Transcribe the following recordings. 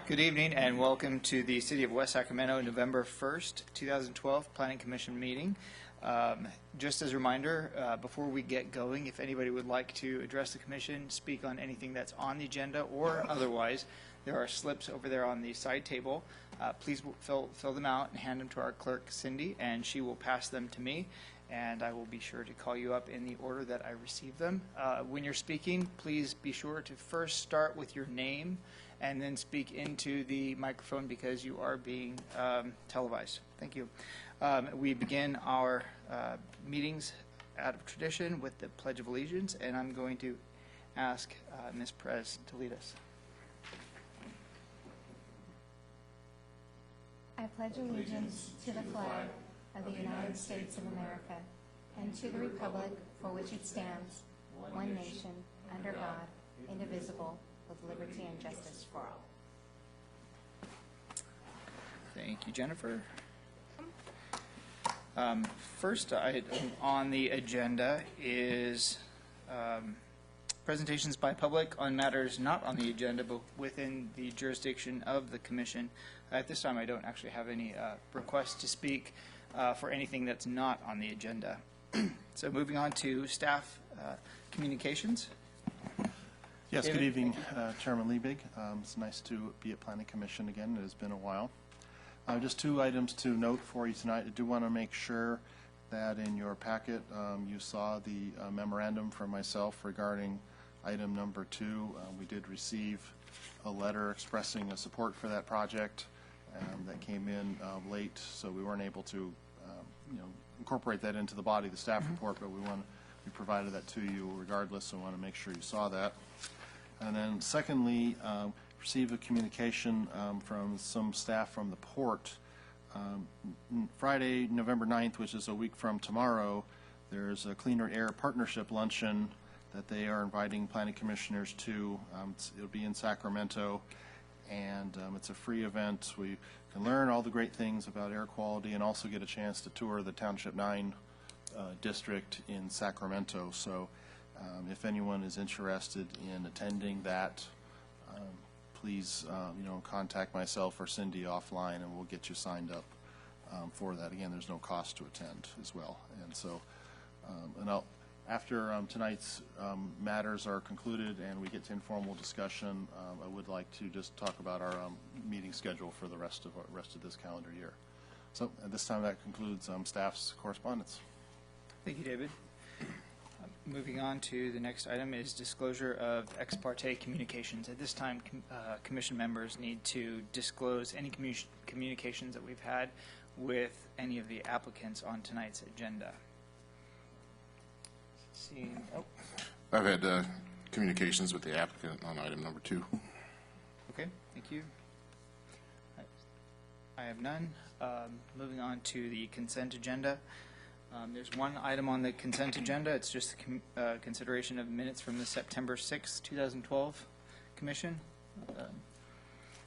Good evening and welcome to the City of West Sacramento November 1st, 2012 Planning Commission meeting. Just as a reminder, before we get going, if anybody would like to address the commission, speak on anything that's on the agenda or otherwise, there are slips over there on the side table. Please fill them out and hand them to our clerk, Cindy, and she will pass them to me. And I will be sure to call you up in the order that I receive them. When you're speaking, please be sure to first start with your name and then speak into the microphone because you are being televised. Thank you. We begin our meetings out of tradition with the Pledge of Allegiance, and I'm going to ask Ms. Perez to lead us. I pledge allegiance to the flag of the United States of America and to the republic for which it stands, one nation, under God, indivisible, with liberty and justice for all. Thank you, Jennifer. First item on the agenda is presentations by public on matters not on the agenda but within the jurisdiction of the Commission. At this time, I don't actually have any requests to speak for anything that's not on the agenda. So moving on to staff communications. Yes, David, good evening, Chairman Liebig. It's nice to be at Planning Commission again. It has been a while. Just two items to note for you tonight. I do want to make sure that in your packet you saw the memorandum from myself regarding item number 2. We did receive a letter expressing a support for that project that came in late, so we weren't able to incorporate that into the body of the staff report, but we provided that to you regardless, so I want to make sure you saw that. And then secondly, received a communication from some staff from the port. Friday, November 9th, which is a week from tomorrow, there's a Cleaner Air Partnership Luncheon that they are inviting planning commissioners to. It'll be in Sacramento, and it's a free event. We can learn all the great things about air quality and also get a chance to tour the Township 9 district in Sacramento. So if anyone is interested in attending that, please contact myself or Cindy offline and we'll get you signed up for that. Again, there's no cost to attend as well. And so after tonight's matters are concluded and we get to informal discussion, I would like to just talk about our meeting schedule for the rest of this calendar year. So at this time, that concludes staff's correspondence. Thank you, David. Moving on to the next item is disclosure of ex parte communications. At this time, commission members need to disclose any communications that we've had with any of the applicants on tonight's agenda. I've had communications with the applicant on item number 2. Okay, thank you. I have none. Moving on to the consent agenda. There's one item on the consent agenda. It's just consideration of minutes from the September 6, 2012 Commission.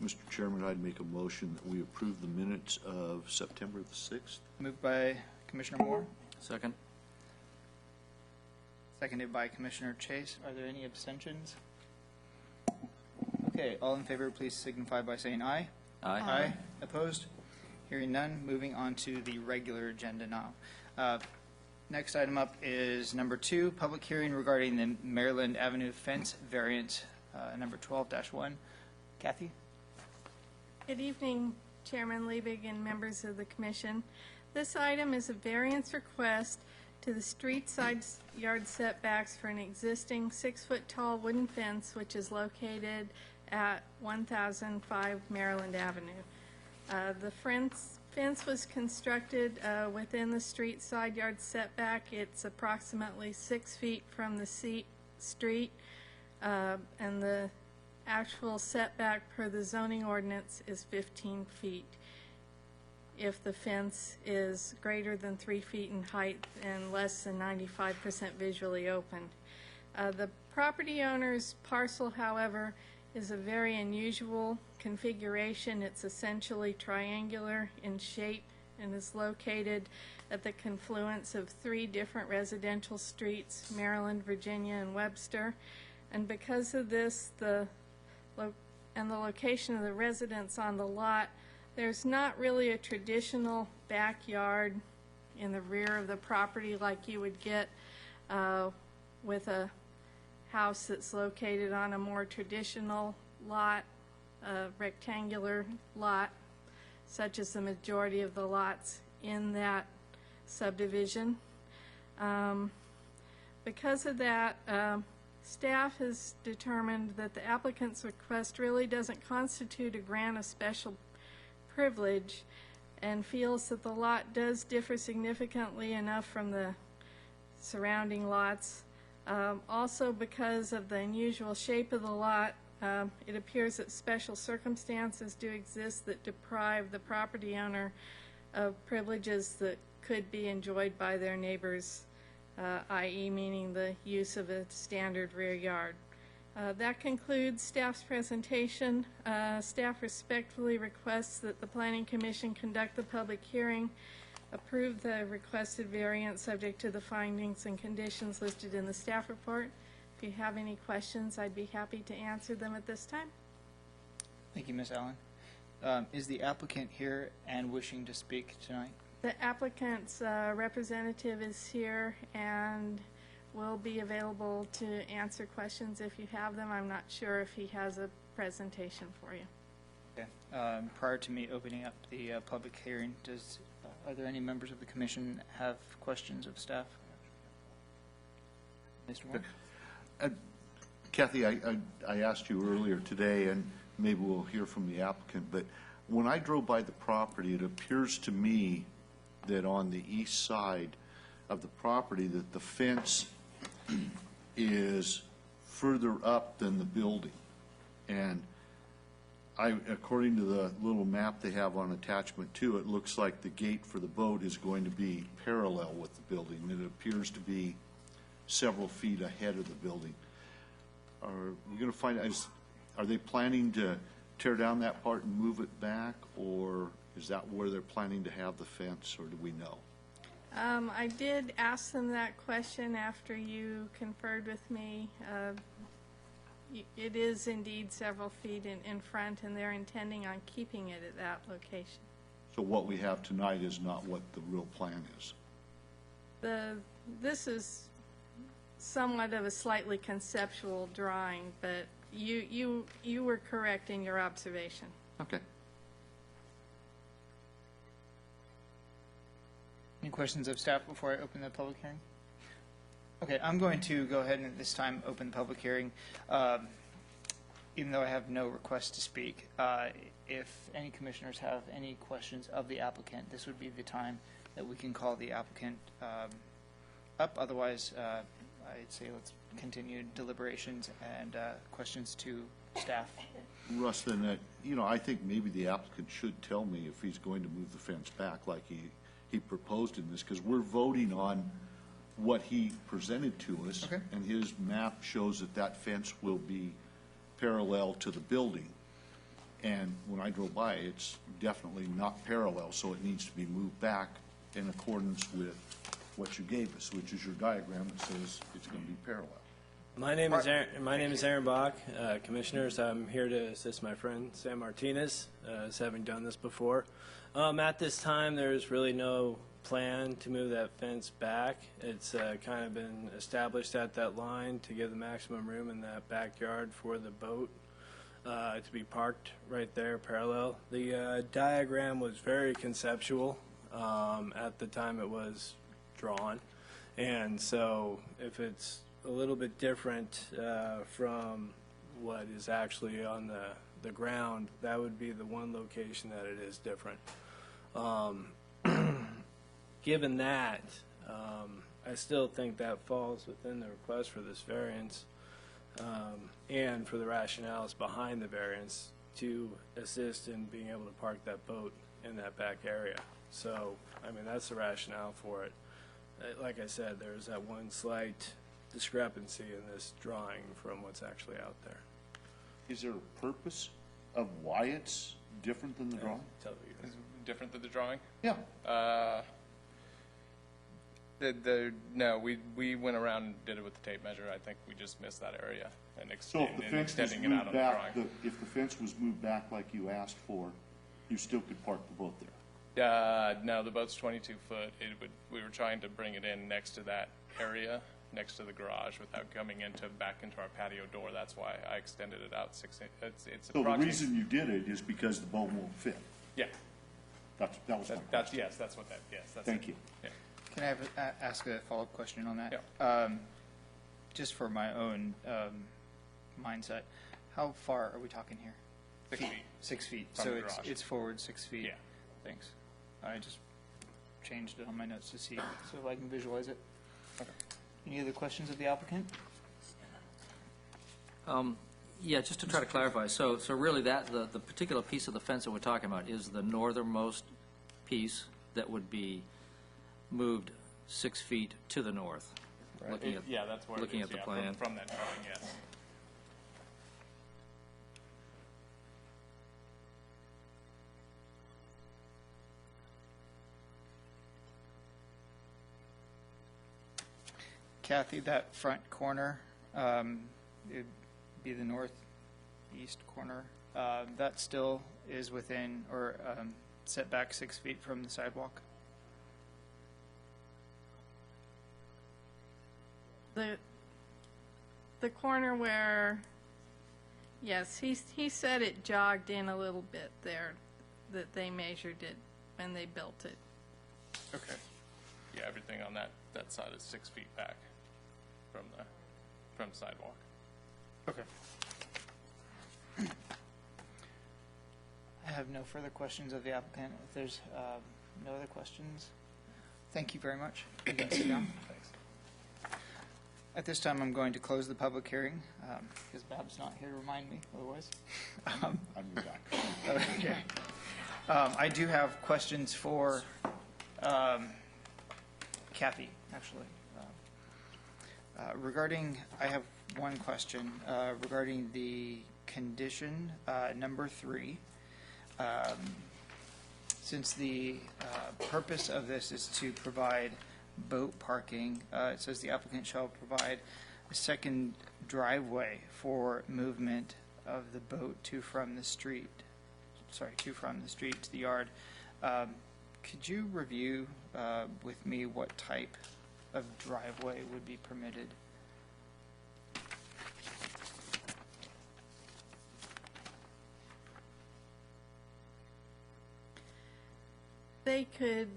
Mr. Chairman, I'd make a motion that we approve the minutes of September the 6th. Moved by Commissioner Moore. Second. Seconded by Commissioner Chase. Are there any abstentions? Okay, all in favor, please signify by saying aye. Aye. Aye. Opposed? Hearing none. Moving on to the regular agenda now. Next item up is number 2, public hearing regarding the Maryland Avenue fence variance, number 12-1. Kathy? Good evening, Chairman Liebig and members of the Commission. This item is a variance request to the street side yard setbacks for an existing 6-foot-tall wooden fence which is located at 1005 Maryland Avenue. The fence was constructed within the street side yard setback. It's approximately 6 feet from the street, and the actual setback per the zoning ordinance is 15 feet if the fence is greater than 3 feet in height and less than 95% visually open. The property owner's parcel, however, is a very unusual configuration. It's essentially triangular in shape and is located at the confluence of 3 different residential streets, Maryland, Virginia, and Webster. And because of this, the and the location of the residence on the lot, there's not really a traditional backyard in the rear of the property like you would get with a house that's located on a more traditional lot, a rectangular lot, such as the majority of the lots in that subdivision. Because of that, staff has determined that the applicant's request really doesn't constitute a grant of special privilege, and feels that the lot does differ significantly enough from the surrounding lots. Also, because of the unusual shape of the lot, it appears that special circumstances do exist that deprive the property owner of privileges that could be enjoyed by their neighbors, i.e. meaning the use of a standard rear yard. That concludes staff's presentation. Staff respectfully requests that the Planning Commission conduct the public hearing, approve the requested variance subject to the findings and conditions listed in the staff report. If you have any questions, I'd be happy to answer them at this time. Thank you, Ms. Allen. Is the applicant here and wishing to speak tonight? The applicant's representative is here and will be available to answer questions if you have them. I'm not sure if he has a presentation for you. Okay. Prior to me opening up the public hearing, are there any members of the commission have questions of staff? Mr. Moore? Kathy, I asked you earlier today, and maybe we'll hear from the applicant, but when I drove by the property, it appears to me that on the east side of the property that the fence is further up than the building. And according to the little map they have on attachment 2, it looks like the gate for the boat is going to be parallel with the building. It appears to be several feet ahead of the building. Are we going to find out, are they planning to tear down that part and move it back, or is that where they're planning to have the fence, or do we know? I did ask them that question after you conferred with me. It is indeed several feet in front, and they're intending on keeping it at that location. So what we have tonight is not what the real plan is? This is somewhat of a slightly conceptual drawing, but you were correct in your observation. Okay. Any questions of staff before I open the public hearing? Okay, I'm going to go ahead and at this time open the public hearing. Even though I have no request to speak, if any commissioners have any questions of the applicant, this would be the time that we can call the applicant up. Otherwise, I'd say let's continue deliberations and questions to staff. Russ, then, I think maybe the applicant should tell me if he's going to move the fence back like he proposed in this, because we're voting on what he presented to us. Okay. And his map shows that that fence will be parallel to the building. And when I drove by, it's definitely not parallel, so it needs to be moved back in accordance with what you gave us, which is your diagram that says it's going to be parallel. My name is Aaron Bach. Commissioners, I'm here to assist my friend Sam Martinez, as having done this before. At this time, there's really no plan to move that fence back. It's kind of been established at that line to give the maximum room in that backyard for the boat to be parked right there parallel. The diagram was very conceptual at the time it was drawn, and so if it's a little bit different from what is actually on the ground, that would be the one location that it is different. Given that, I still think that falls within the request for this variance and for the rationales behind the variance to assist in being able to park that boat in that back area. So, I mean, that's the rationale for it. Like I said, there's that one slight discrepancy in this drawing from what's actually out there. Is there a purpose of why it's different than the drawing? Tell you guys. Different than the drawing? Yeah. No, we went around and did it with the tape measure. I think we just missed that area and So if the fence was extending it out moved on the back, drawing. if the fence was moved back like you asked for, you still could park the boat there? No, the boat's 22 foot. We were trying to bring it in next to that area, next to the garage, without coming back into our patio door. That's why I extended it out 6 inches. It's So the approximately. reason you did it is because the boat won't fit? Yeah, That was my question. yes, that's what that, yes, that's Thank it. you. Yeah. Can I ask a follow-up question on that? Yeah. Just for my own mindset, how far are we talking here? 6 feet. 6 feet. From So the it's garage. it's forward 6 feet. Yeah. Thanks. I just changed it on my notes to see so I can visualize it. Okay. Any other questions of the applicant? Yeah, just to try to clarify, so really the particular piece of the fence that we're talking about is the northernmost piece that would be moved 6 feet to the north? Looking at- Yeah, that's where it looking is, at the yeah, plan. from that drawing, yes. Kathy, that front corner, it'd be the northeast corner, that still is within, or setback 6 feet from the sidewalk? The corner where, yes, he said it jogged in a little bit there, that they measured it when they built it. Okay. Yeah, everything on that side is 6 feet back from the sidewalk. Okay. I have no further questions of the applicant. If there's no other questions, thank you very much. You can sit down. Thanks. At this time, I'm going to close the public hearing, because Bab's not here to remind me otherwise. I'm back. Okay. I do have questions for Kathy, actually. Regarding, I have one question regarding the condition number 3. Since the purpose of this is to provide boat parking, it says the applicant shall provide a second driveway for movement of the boat to from the street to the yard. Could you review with me what type of driveway would be permitted? They could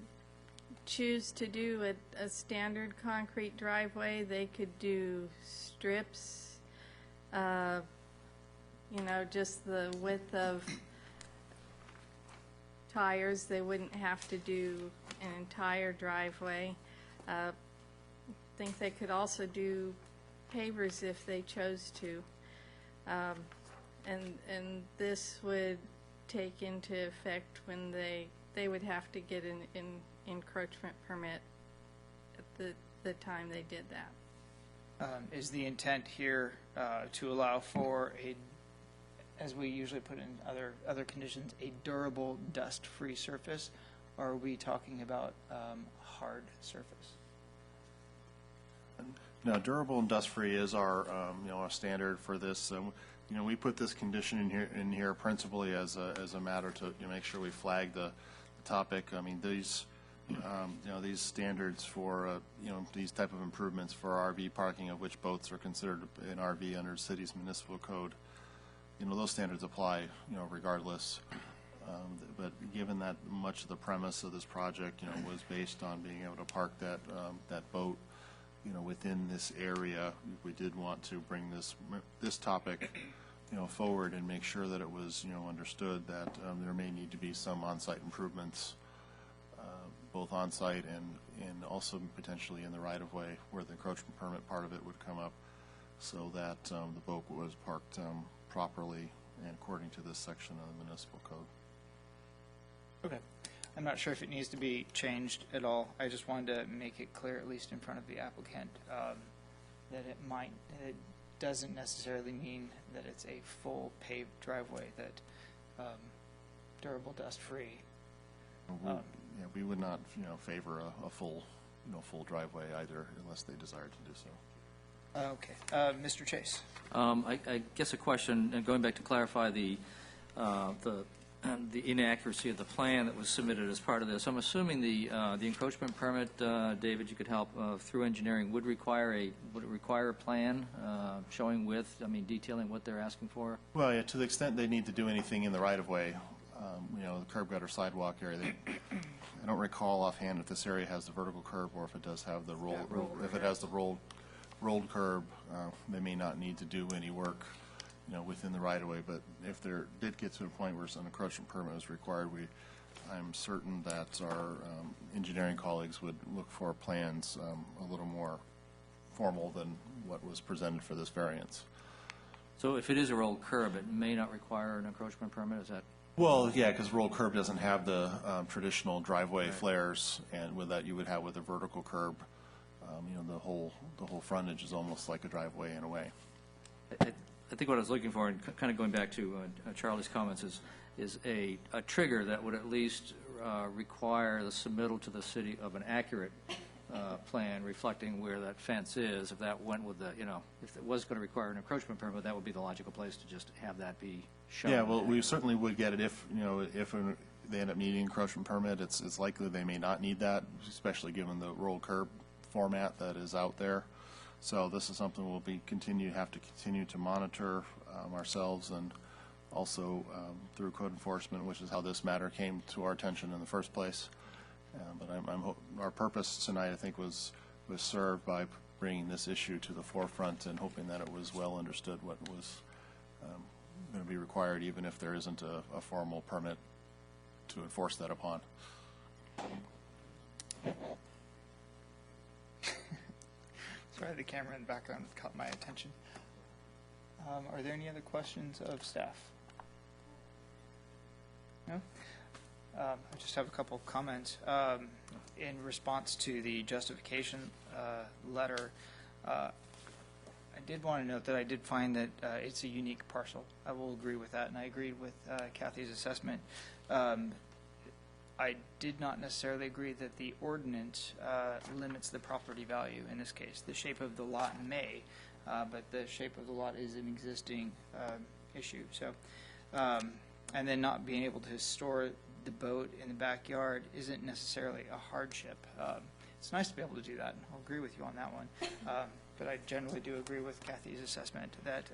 choose to do a standard concrete driveway. They could do strips, just the width of tires. They wouldn't have to do an entire driveway. I think they could also do pavers if they chose to. And this would take into effect when they would have to get an encroachment permit at the time they did that. Is the intent here to allow for a, as we usually put in other conditions, a durable dust-free surface? Or are we talking about hard surface? Now, durable and dust-free is our, our standard for this. We put this condition in here principally as a matter to make sure we flag the topic. I mean, these standards for these type of improvements for RV parking, of which boats are considered an RV under the city's municipal code, those standards apply regardless. But given that much of the premise of this project was based on being able to park that boat within this area, we did want to bring this topic forward and make sure that it was understood that there may need to be some on-site improvements, both on-site and also potentially in the right-of-way where the encroachment permit part of it would come up, so that the boat was parked properly and according to this section of the municipal code. Okay. I'm not sure if it needs to be changed at all. I just wanted to make it clear, at least in front of the applicant, that it doesn't necessarily mean that it's a full paved driveway, that We would not favor a full full driveway either, unless they desire to do so. Okay. Mr. Chase? I guess a question, and going back to clarify the inaccuracy of the plan that was submitted as part of this. I'm assuming the encroachment permit, David, you could help through engineering, would it require a plan showing detailing what they're asking for? Well, yeah, to the extent they need to do anything in the right-of-way, the curb gutter sidewalk area, I don't recall offhand if this area has the vertical curb or if it does have the rolled curb, they may not need to do any work, within the right-of-way, but if there did get to a point where an encroachment permit is required, I'm certain that our engineering colleagues would look for plans a little more formal than what was presented for this variance. So if it is a rolled curb, it may not require an encroachment permit, is that? Well, yeah, because rolled curb doesn't have the traditional driveway flares, and with that you would have with a vertical curb. The whole frontage is almost like a driveway in a way. I think what I was looking for, and kind of going back to Charlie's comments, is a trigger that would at least require the submittal to the city of an accurate plan reflecting where that fence is. If that went with if it was going to require an encroachment permit, that would be the logical place to just have that be shown. Yeah, well, we certainly would get it if they end up needing an encroachment permit. It's likely they may not need that, especially given the rolled curb format that is out there. So this is something we'll have to continue to monitor ourselves, and also through code enforcement, which is how this matter came to our attention in the first place. But our purpose tonight, I think, was served by bringing this issue to the forefront and hoping that it was well understood what was going to be required, even if there isn't a formal permit to enforce that upon. Sorry, the camera in the background caught my attention. Are there any other questions of staff? No? I just have a couple of comments. In response to the justification letter, I did want to note that I did find that it's a unique parcel. I will agree with that, and I agreed with Kathy's assessment. I did not necessarily agree that the ordinance limits the property value in this case. The shape of the lot may, but the shape of the lot is an existing issue. So, and then not being able to store the boat in the backyard isn't necessarily a hardship. It's nice to be able to do that. I'll agree with you on that one. But I generally do agree with Kathy's assessment that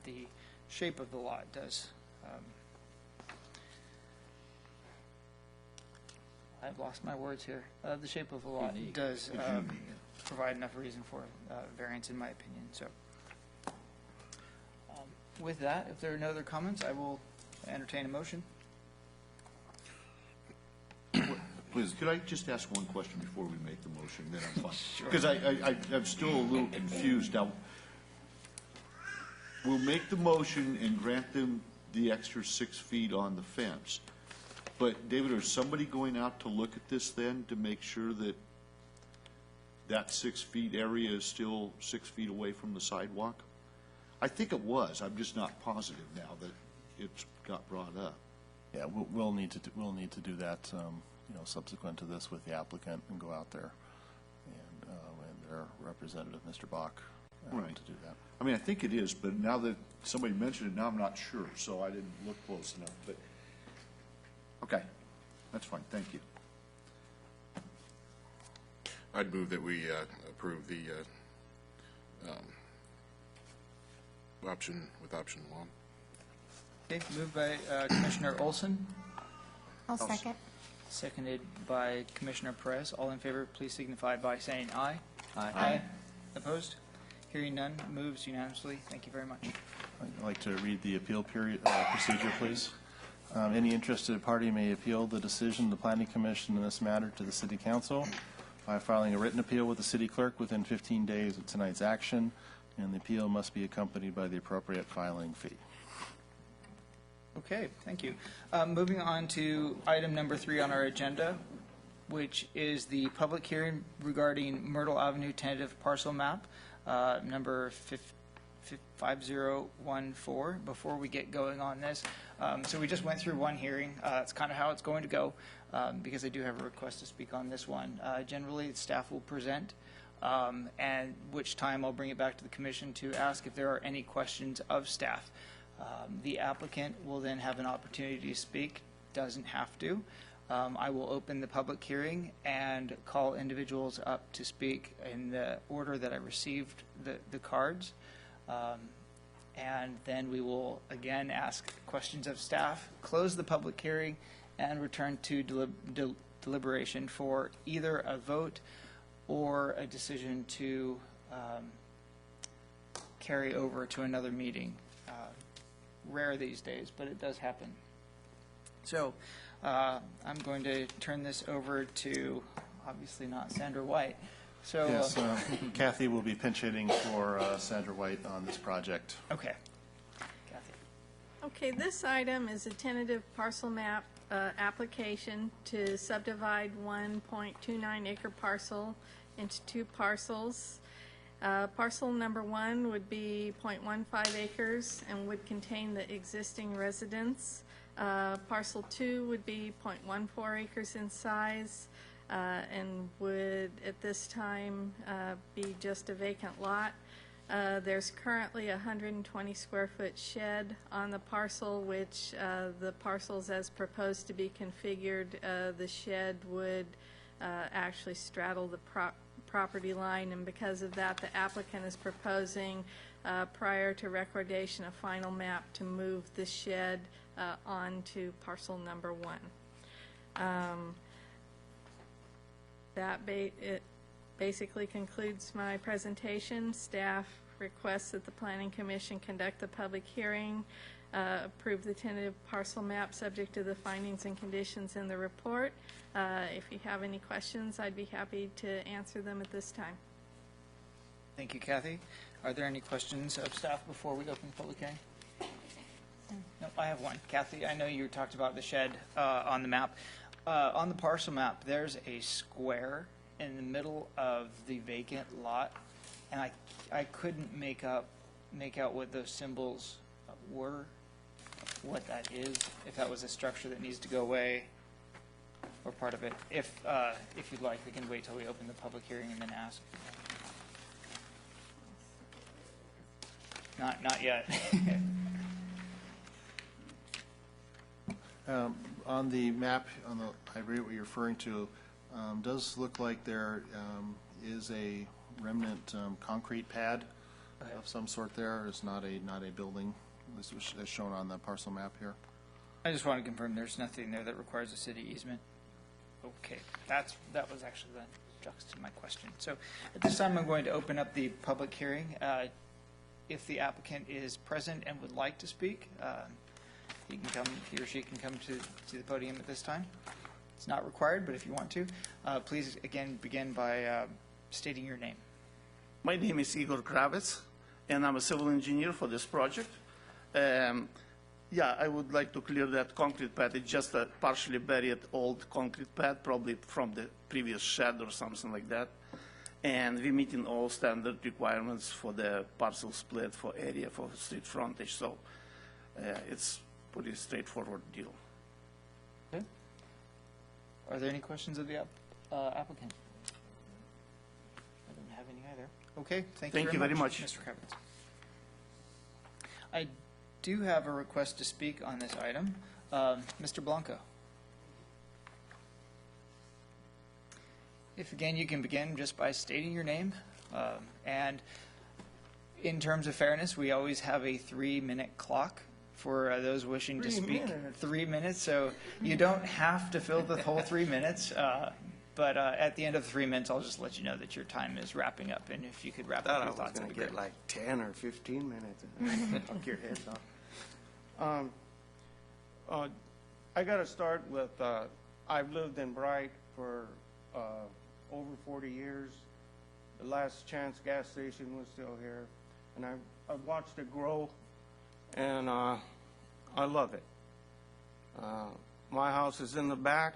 the shape of the lot does. I've lost my words here. The shape of the lot does provide enough reason for variance, in my opinion. So, with that, if there are no other comments, I will entertain a motion. Please, could I just ask one question before we make the motion, then I'm fine? Because I'm still a little confused. Now, we'll make the motion and grant them the extra 6 feet on the fence. But, David, is somebody going out to look at this then to make sure that that 6 feet area is still 6 feet away from the sidewalk? I think it was. I'm just not positive now that it's got brought up. Yeah, we'll need to do that, subsequent to this with the applicant, and go out there and their representative, Mr. Bach, Right. to do that. I mean, I think it is, but now that somebody mentioned it, now I'm not sure, so I didn't look close enough. But okay, that's fine. Thank you. I'd move that we approve the option 1. Okay, moved by Commissioner Olson, I'll second. seconded by Commissioner Perez. All in favor, please signify by saying aye. Aye. Opposed? Hearing none, moves unanimously. Thank you very much. I'd like to read the appeal procedure, please. Any interested party may appeal the decision of the Planning Commission in this matter to the City Council by filing a written appeal with the City Clerk within 15 days of tonight's action, and the appeal must be accompanied by the appropriate filing fee. Okay, thank you. Moving on to item number 3 on our agenda, which is the public hearing regarding Myrtle Avenue tentative parcel map, number 5014. Before we get going on this, so we just went through one hearing. It's kind of how it's going to go. because I do have a request to speak on this one. Generally, staff will present, and which time I'll bring it back to the commission to ask if there are any questions of staff. The applicant will then have an opportunity to speak, doesn't have to. I will open the public hearing and call individuals up to speak in the order that I received the cards. And then we will again ask questions of staff, close the public hearing, and return to deliberation for either a vote or a decision to carry over to another meeting. Rare these days, but it does happen. So I'm going to turn this over to, obviously not Sandra White. So Yes, Kathy will be pinch hitting for Sandra White on this project. okay. Kathy. Okay, this item is a tentative parcel map application to subdivide 1.29 acre parcel into 2 parcels. Parcel number 1 would be 0.15 acres and would contain the existing residence. Parcel 2 would be 0.14 acres in size and would at this time be just a vacant lot. There's currently a 120 square foot shed on the parcel, which the parcels as proposed to be configured, the shed would actually straddle the property line, and because of that, the applicant is proposing prior to recordation a final map to move the shed onto parcel number 1. It basically concludes my presentation. Staff requests that the Planning Commission conduct the public hearing, approve the tentative parcel map subject to the findings and conditions in the report. If you have any questions, I'd be happy to answer them at this time. Thank you, Kathy. Are there any questions of staff before we open the public hearing? No, I have one. Kathy, I know you talked about the shed on the map. On the parcel map, there's a square in the middle of the vacant lot, and I couldn't make out what those symbols were, what that is, if that was a structure that needs to go away or part of it. If you'd like, we can wait till we open the public hearing and then ask. Not yet. On the map, I read what you're referring to, does look like there is a remnant concrete pad of some sort there. It's not a building, this was as shown on the parcel map here. I just want to confirm there's nothing there that requires a city easement. Okay, that was actually the crux to my question. So at this time, I'm going to open up the public hearing. If the applicant is present and would like to speak, he or she can come to the podium at this time. It's not required, but if you want to, please again begin by stating your name. My name is Igor Kravitz, and I'm a civil engineer for this project. Yeah, I would like to clear that concrete pad. It's just a partially buried old concrete pad, probably from the previous shed or something like that. And we're meeting all standard requirements for the parcel split for area for street frontage. So it's pretty straightforward deal. Okay. Are there any questions of the applicant? I don't have any either. Okay, thank you very much, Mr. Kravitz. I do have a request to speak on this item. Mr. Blanco. If again you can begin just by stating your name. And in terms of fairness, we always have a 3-minute clock for those wishing to speak. 3 minutes, so you don't have to fill the whole 3 minets. But at the end of the 3 minutes, I'll just let you know that your time is wrapping up, and if you could wrap up your thoughts. I was going to get like 10 or 15 minutes. Knock your heads off. I got to start with, I've lived in Bright for over 40 years. The Last Chance gas station was still here, and I've watched it grow, and I love it. My house is in the back,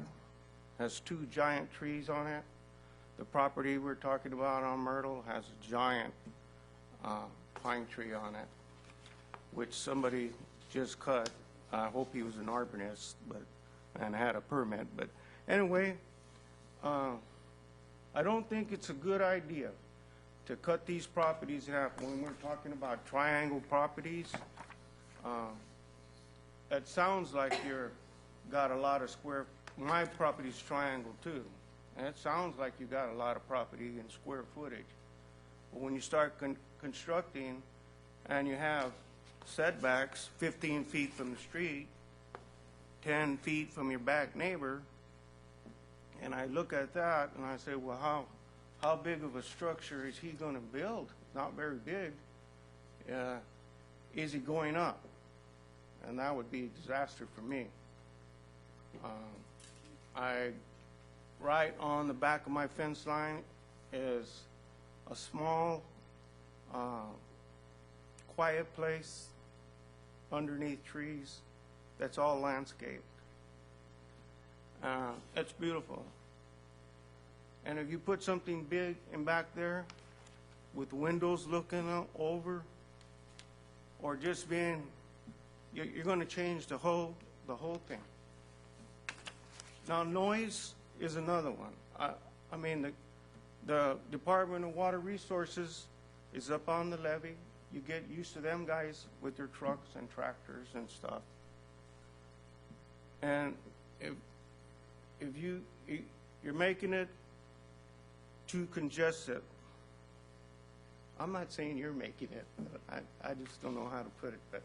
has 2 giant trees on it. The property we're talking about on Myrtle has a giant pine tree on it, which somebody just cut. I hope he was an arborist and had a permit, but Anyway, I don't think it's a good idea to cut these properties in half. When we're talking about triangle properties, it sounds like got a lot of square, my property's triangle too. And it sounds like you got a lot of property in square footage. But when you start constructing and you have setbacks 15 feet from the street, 10 feet from your back neighbor, and I look at that and I say, well, how big of a structure is he going to build? Not very big. Is he going up? And that would be a disaster for me. Right on the back of my fence line is a small, quiet place underneath trees that's all landscaped. It's beautiful. And if you put something big in back there with windows looking over, or just being, you're going to change the whole thing. Now, noise is another one. I mean, the Department of Water Resources is up on the levee. You get used to them guys with their trucks and tractors and stuff. And if you're making it too congested, I'm not saying you're making it, but I just don't know how to put it. But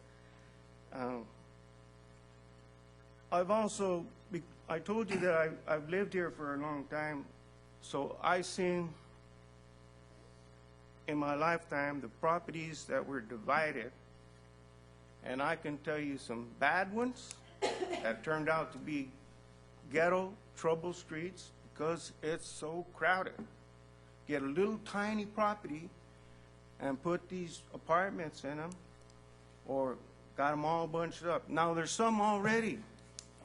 I told you that I've lived here for a long time, so I've seen in my lifetime the properties that were divided, and I can tell you some bad ones that turned out to be ghetto trouble streets because it's so crowded. Get a little tiny property and put these apartments in them, or got them all bunched up. Now there's some already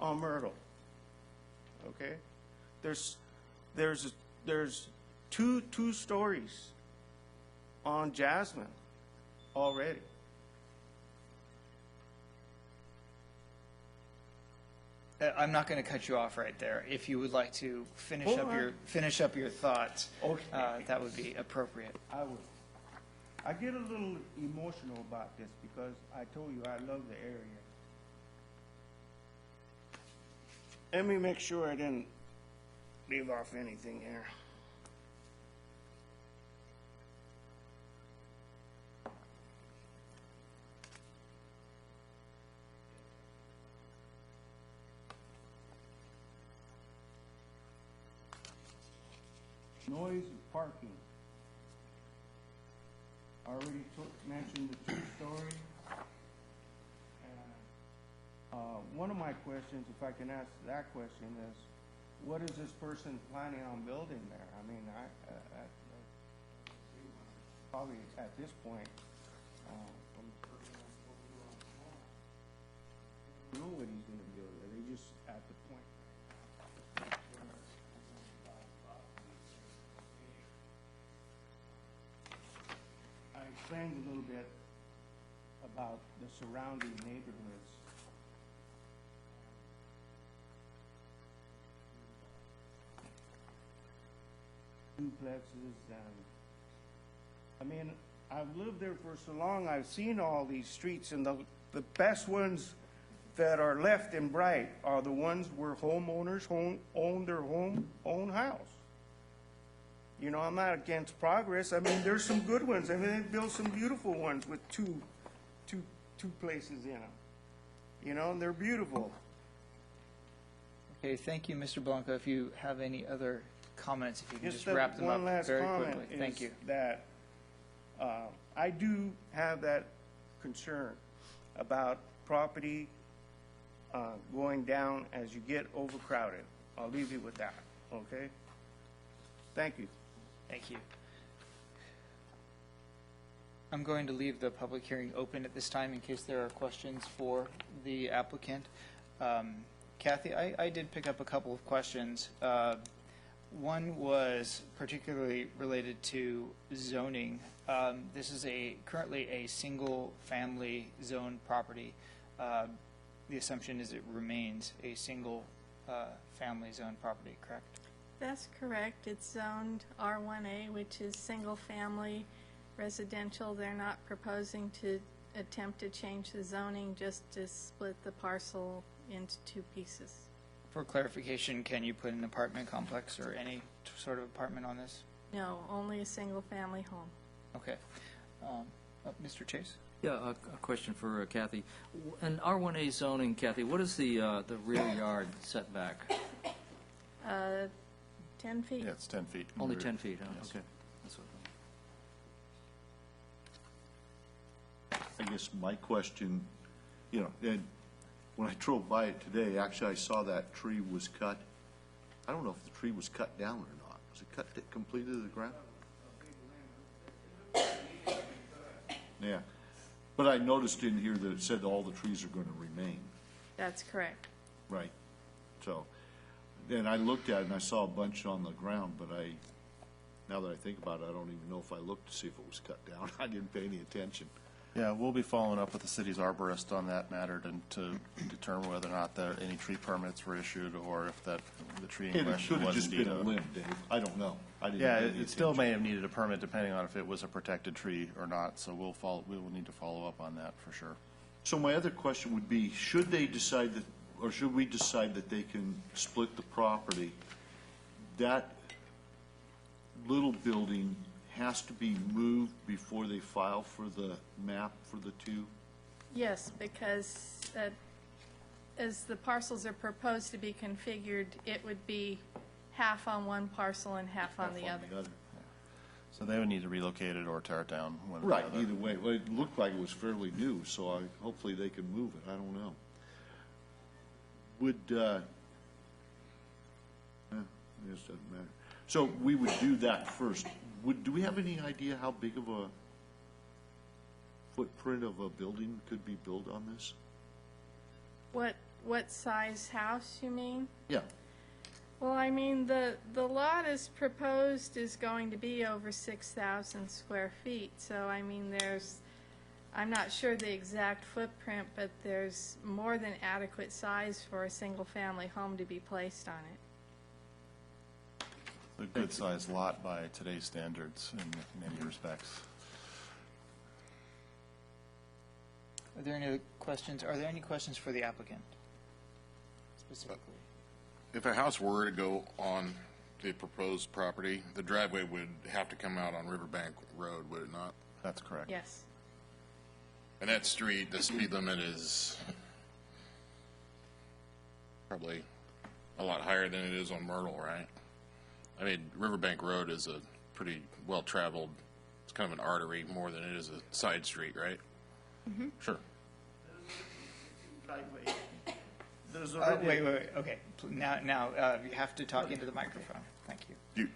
on Myrtle. Okay, there's two stories on Jasmine already. I'm not going to cut you off right there. If you would like to finish up your thoughts, Okay. that would be appropriate. I would. I get a little emotional about this because I told you I love the area. Let me make sure I didn't leave off anything here. Noise of parking. I already mentioned the two-story. One of my questions, if I can ask that question, is what is this person planning on building there? I mean, probably at this point, I don't know what he's going to build. Are they just at the point? I explained a little bit about the surrounding neighborhoods. Duplexes, and I mean, I've lived there for so long, I've seen all these streets, and the best ones that are left and bright are the ones where homeowners own their own house. You know, I'm not against progress. I mean, there's some good ones. I mean, they built some beautiful ones with two places in them. You know, and they're beautiful. Okay, thank you, Mr. Blanco. If you have any other comments, if you can just wrap them up very quickly. Thank you. That I do have that concern about property going down as you get overcrowded. I'll leave you with that, okay? Thank you. Thank you. I'm going to leave the public hearing open at this time in case there are questions for the applicant. Kathy, I did pick up a couple of questions. One was particularly related to zoning. This is currently a single-family zone property. The assumption is it remains a single family zone property, correct? That's correct. It's zoned R1A, which is single-family residential. They're not proposing to attempt to change the zoning, just to split the parcel into two pieces. For clarification, can you put an apartment complex or any sort of apartment on this? No, only a single-family home. Okay. Mr. Chase? Yeah, a question for Kathy. In R1A zoning, Kathy, what is the rear yard setback? 10 feet. Yeah, it's 10 feet. Only 10 feet, huh? Yes. Okay. That's what I guess my question, and when I drove by it today, actually I saw that tree was cut. I don't know if the tree was cut down or not. Was it cut completely to the ground? Yeah. But I noticed in here that it said all the trees are going to remain. That's correct. Right. So, then I looked at it and I saw a bunch on the ground, but now that I think about it, I don't even know if I looked to see if it was cut down. I didn't pay any attention. Yeah, we'll be following up with the city's arborist on that matter to determine whether or not any tree permits were issued or if the tree in It question could have was just indeed been a limb, Dave. I don't know. I didn't Yeah, pay any it still attention. may have needed a permit depending on if it was a protected tree or not, so we will need to follow up on that for sure. So my other question would be, should they decide that, or should we decide that they can split the property, that little building has to be moved before they file for the map for the two? Yes, because as the parcels are proposed to be configured, it would be half on one parcel and half on the other. So they would need to relocate it or tear it down. one or the Right, other. either way. Well, it looked like it was fairly new, so hopefully they can move it. I don't know. I guess it doesn't matter. So we would do that first. Do we have any idea how big of a footprint of a building could be built on this? What size house, you mean? Yeah. Well, I mean, the lot as proposed is going to be over 6,000 square feet, so I mean, I'm not sure the exact footprint, but there's more than adequate size for a single-family home to be placed on it. A good-sized lot by today's standards in many respects. Are there any other questions? Are there any questions for the applicant specifically? If a house were to go on the proposed property, the driveway would have to come out on Riverbank Road, would it not? That's correct. Yes. And that street, the speed limit is probably a lot higher than it is on Myrtle, right? I mean, Riverbank Road is a pretty well-traveled, it's kind of an artery more than it is a side street, right? Mm-hmm. Sure. Driveway. There's Wait, okay. Now, you have to talk into the microphone. Thank you.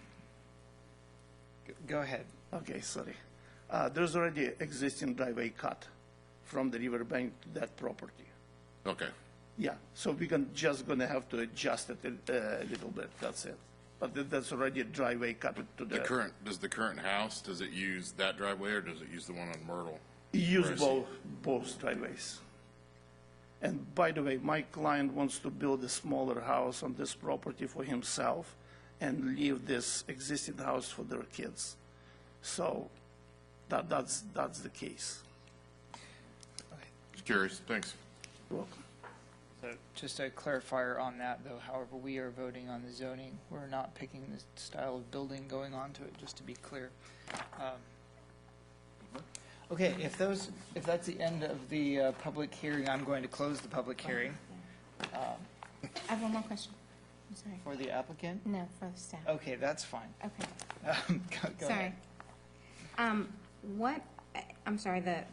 Go ahead. Okay, sorry. There's already existing driveway cut from the riverbank to that property. Okay. Yeah, so we're just gonna have to adjust it a little bit, that's it. But that's already a driveway cut to Does the current house, does it use that driveway or does it use the one on Myrtle? Use Where is he? both driveways. And by the way, my client wants to build a smaller house on this property for himself and leave this existing house for their kids. So that's the case. Just curious, thanks. You're welcome. So just a clarifier on that, though, however, we are voting on the zoning. We're not picking the style of building going onto it, just to be clear. Okay, if that's the end of the public hearing, I'm going to close the public hearing. I have one more question. I'm sorry. For the applicant? No, for the staff. Okay, that's fine. Okay. Go Sorry. ahead. I'm sorry, the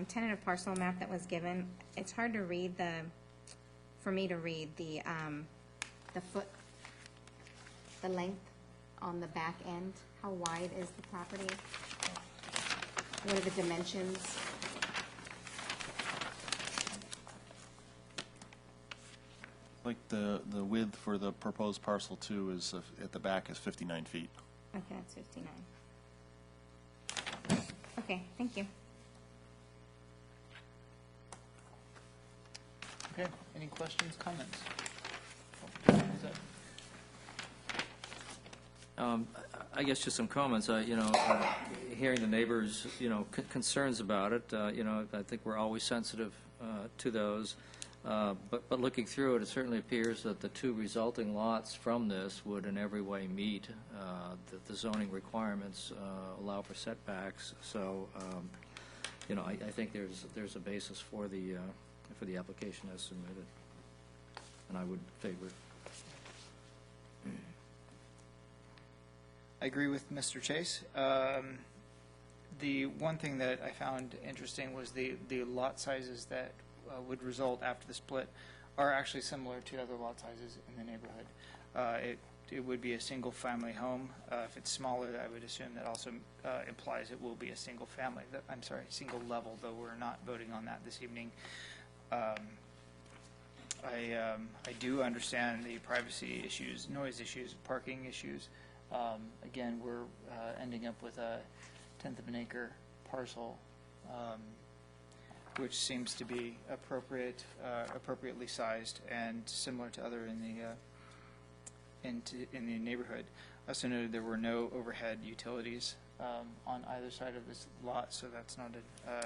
tentative parcel map that was given, it's hard to read for me to read the length on the back end. How wide is the property? What are the dimensions? Like the width for the proposed parcel 2 is, at the back is 59 feet. Okay, that's 59. Okay, thank you. Okay, any questions, comments? I guess just some comments. Hearing the neighbors, concerns about it. I think we're always sensitive to those. But looking through it, it certainly appears that the two resulting lots from this would in every way meet the zoning requirements, allow for setbacks. So, I think there's a basis for the application as submitted, and I would favor it. I agree with Mr. Chase. The one thing that I found interesting was the lot sizes that would result after the split are actually similar to other lot sizes in the neighborhood. It would be a single-family home. If it's smaller, I would assume that also implies it will be a single family. Single level, though we're not voting on that this evening. I do understand the privacy issues, noise issues, parking issues. Again, we're ending up with a tenth of an acre parcel, which seems to be appropriately sized and similar to other in the neighborhood. I also noted there were no overhead utilities on either side of this lot, so that's not an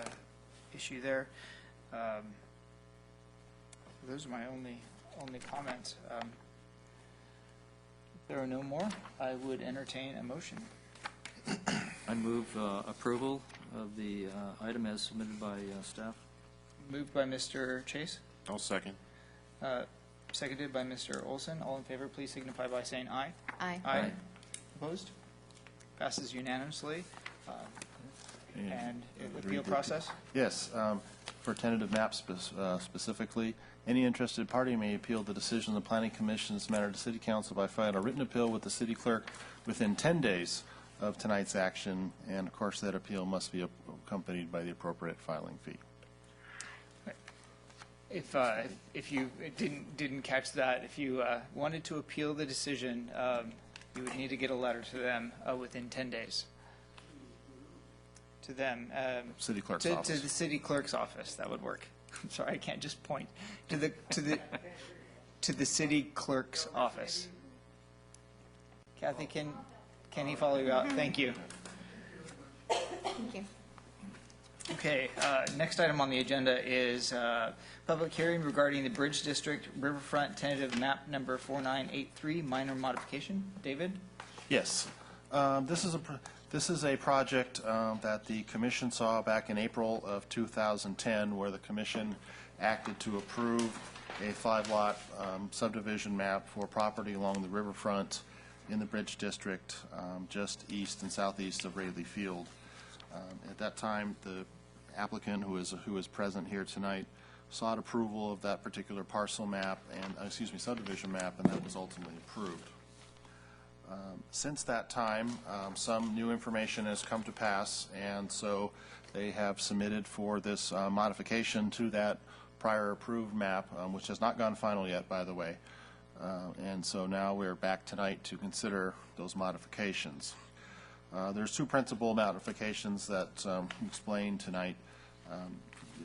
issue there. Those are my only comments. If there are no more, I would entertain a motion. I move approval of the item as submitted by staff. Moved by Mr. Chase, I'll second. seconded by Mr. Olson. All in favor, please signify by saying aye. Aye. Aye. Opposed? Passes unanimously. And Agreed appeal with- process? Yes, for tentative maps specifically, any interested party may appeal the decision of the Planning Commission's matter to City Council by filing a written appeal with the city clerk within 10 days of tonight's action, and of course, that appeal must be accompanied by the appropriate filing fee. If you didn't catch that, if you wanted to appeal the decision, you would need to get a letter to them within 10 days. To them. City clerk's to office. the city clerk's office. That would work. I'm sorry, I can't just point to the city clerk's office. Kathy, can he follow you out? Thank you. Thank you. Okay, next item on the agenda is public hearing regarding the Bridge District Riverfront tentative map number 4983, minor modification. David? Yes. This is a project that the commission saw back in April of 2010, where the commission acted to approve a 5-lot subdivision map for property along the riverfront in the Bridge District, just east and southeast of Rayleigh Field. At that time, the applicant, who is present here tonight, sought approval of that particular parcel map and, subdivision map, and that was ultimately approved. Since that time, some new information has come to pass, and so they have submitted for this modification to that prior approved map, which has not gone final yet, by the way. And so now we're back tonight to consider those modifications. There's two principal modifications that explained tonight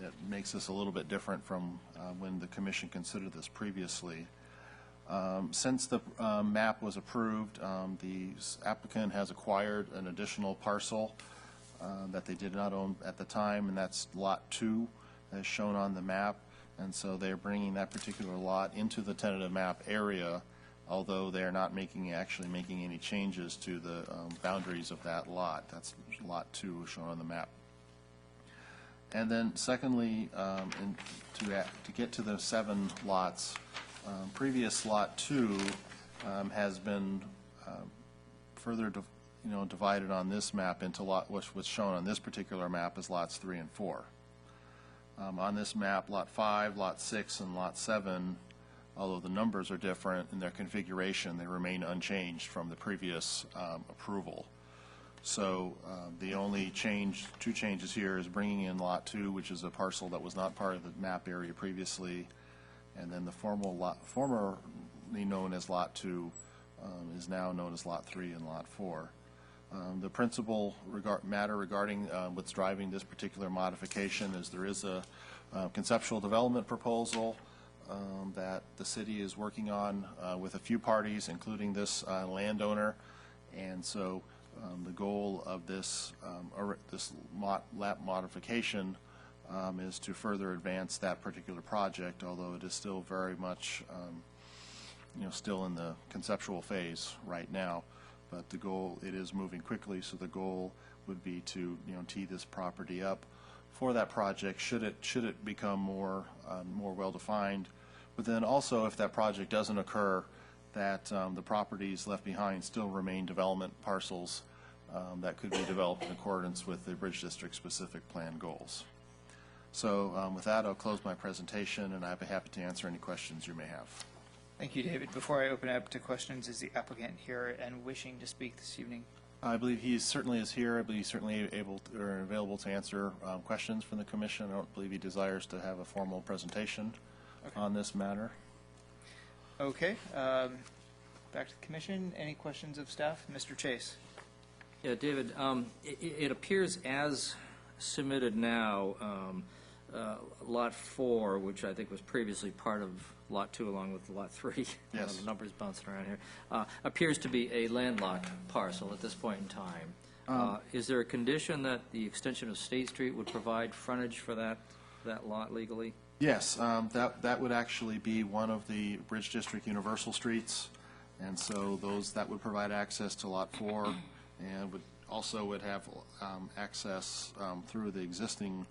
that makes this a little bit different from when the commission considered this previously. Since the map was approved, the applicant has acquired an additional parcel that they did not own at the time, and that's Lot 2 as shown on the map. And so they're bringing that particular lot into the tentative map area, although they're not actually making any changes to the boundaries of that lot. That's Lot 2 shown on the map. And then secondly, to get to the 7 lots, previous Lot 2 has been further divided on this map into which was shown on this particular map as Lots 3 and 4. On this map, Lot 5, Lot 6, and Lot 7, although the numbers are different in their configuration, they remain unchanged from the previous approval. So the only two changes here is bringing in Lot 2, which is a parcel that was not part of the map area previously, and then the formerly known as Lot 2 is now known as Lot 3 and Lot 4. The principal matter regarding what's driving this particular modification is there is a conceptual development proposal that the city is working on with a few parties, including this landowner, And so the goal of this, this lap modification is to further advance that particular project, although it is still very much, still in the conceptual phase right now. But the goal, it is moving quickly, so the goal would be to, tee this property up for that project, should it become more well-defined. But then also, if that project doesn't occur, that the properties left behind still remain development parcels that could be developed in accordance with the Bridge District specific plan goals. So with that, I'll close my presentation, and I'd be happy to answer any questions you may have. Thank you, David. Before I open it up to questions, is the applicant here and wishing to speak this evening? I believe he certainly is here. I believe he's certainly able to, or available to answer questions from the commission. I don't believe he desires to have a formal presentation on this matter. Okay. Back to the commission. Any questions of staff? Mr. Chase. Yeah, David, it appears as submitted now, Lot 4, which I think was previously part of Lot 2 along with Lot 3, Yes. the numbers bouncing around here, appears to be a landlocked parcel at this point in time. Is there a condition that the extension of State Street would provide frontage for that lot legally? Yes, that would actually be one of the Bridge District universal streets, and so that would provide access to Lot 4, and would have access through the existing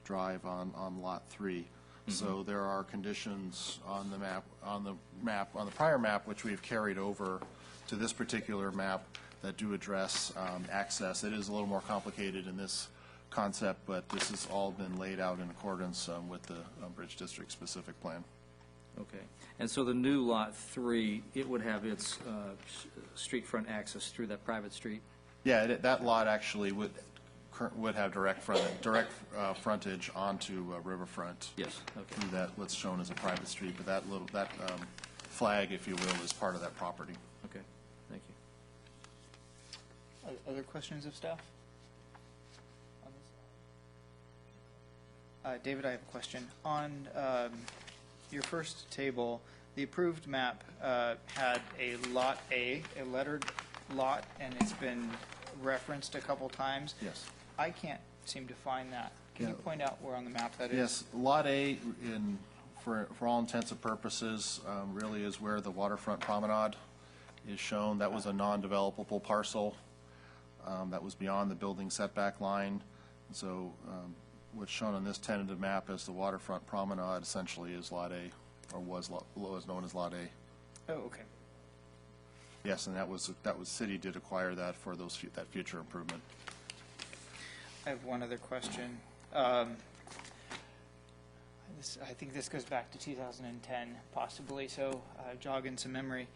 drive on Lot 3. So there are conditions on the on the prior map, which we've carried over to this particular map, that do address access. It is a little more complicated in this concept, but this has all been laid out in accordance with the Bridge District specific plan. Okay. And so the new Lot 3, it would have its street front access through that private street? Yeah, that lot actually would have direct frontage onto Riverfront. Yes. Okay. Through that, what's shown as a private street, but that flag, if you will, is part of that property. Okay. Thank you. Other questions of staff? David, I have a question. On your first table, the approved map had a Lot A, a lettered lot, and it's been referenced a couple times. Yes. I can't seem to find that. Can you Yeah. point out where on the map that is? Yes, Lot A, for all intents and purposes, really is where the waterfront promenade is shown. That was a non-developable parcel that was beyond the building setback line. So what's shown on this tentative map as the waterfront promenade essentially is Lot A, or was known as Lot A. Oh, okay. Yes, and that was city did acquire that for that future improvement. I have one other question. I think this goes back to 2010, possibly, so jogging some memory.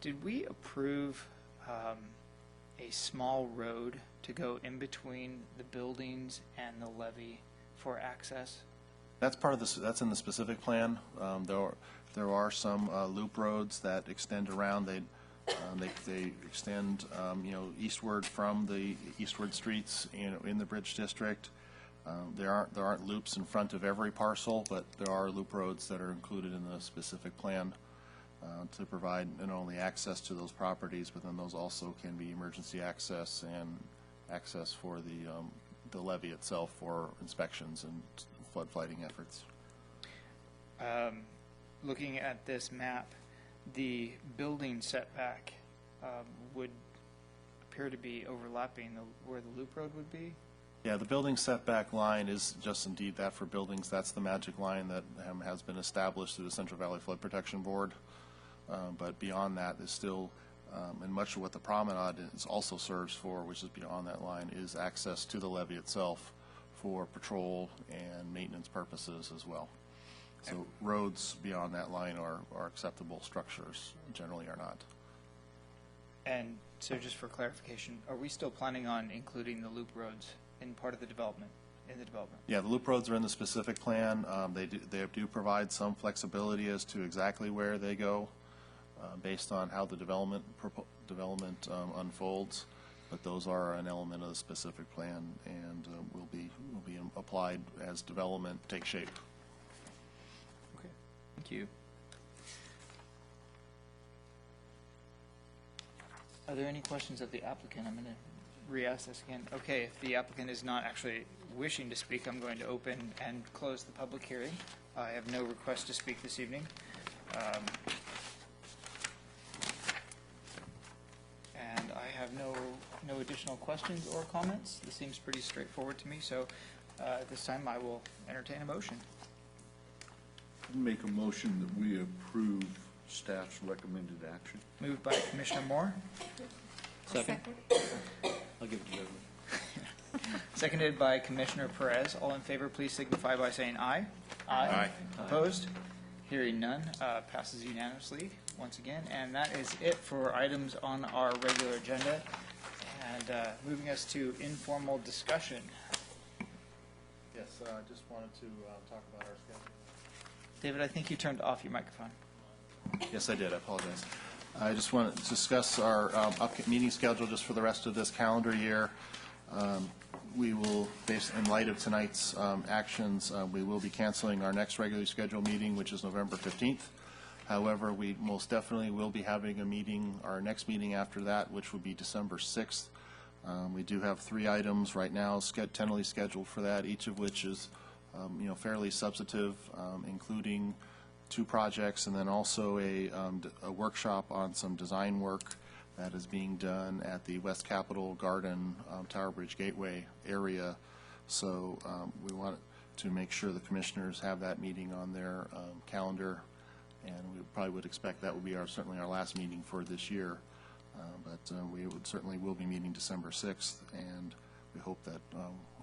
Did we approve a small road to go in between the buildings and the levee for access? That's part of this. That's in the specific plan. There are some loop roads that extend around. They extend eastward from the eastward streets in the Bridge District. There aren't loops in front of every parcel, but there are loop roads that are included in the specific plan to provide not only access to those properties, but then those also can be emergency access and access for the levee itself for inspections and flood fighting efforts. Looking at this map, the building setback would appear to be overlapping where the loop road would be? Yeah, the building setback line is just indeed that for buildings. That's the magic line that has been established through the Central Valley Flood Protection Board. But beyond that is still, and much of what the promenade also serves for, which is beyond that line, is access to the levee itself for patrol and maintenance purposes as well. So roads beyond that line are acceptable, structures generally are not. And so just for clarification, are we still planning on including the loop roads in part of the development, Yeah, the loop roads are in the specific plan. They do provide some flexibility as to exactly where they go based on how the development unfolds. But those are an element of the specific plan and will be applied as development takes shape. Okay, thank you. Are there any questions of the applicant? I'm going to re-ask this again. Okay, if the applicant is not actually wishing to speak, I'm going to open and close the public hearing. I have no request to speak this evening. And I have no additional questions or comments. This seems pretty straightforward to me, so at this time I will entertain a motion. Make a motion that we approve staff's recommended action. Moved by Commissioner Moore, Second? I'll give it to Beverly. seconded by Commissioner Perez. All in favor, please signify by saying aye. Aye. Opposed? Hearing none, passes unanimously once again. And that is it for items on our regular agenda. And moving us to informal discussion. Yes, I just wanted to talk about our schedule. David, I think you turned off your microphone. Yes, I did. I apologize. I just want to discuss our meeting schedule just for the rest of this calendar year. We will, in light of tonight's actions, we will be canceling our next regularly scheduled meeting, which is November 15th. However, we most definitely will be having a meeting, our next meeting after that, which would be December 6th. We do have 3 items right now tentatively scheduled for that, each of which is fairly substantive, including 2 projects, and then also a workshop on some design work that is being done at the West Capitol Garden Tower Bridge Gateway area. So we want to make sure the commissioners have that meeting on their calendar, and we probably would expect that will be certainly our last meeting for this year. But we certainly will be meeting December 6th, and we hope that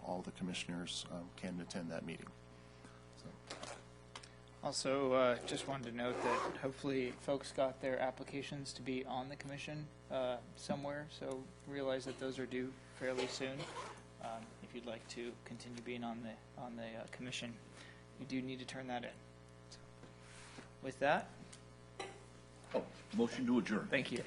all the commissioners can attend that meeting. So. Also, just wanted to note that hopefully folks got their applications to be on the commission somewhere, so realize that those are due fairly soon. If you'd like to continue being on the commission, you do need to turn that in. So, with that, Oh, motion to adjourn. thank you.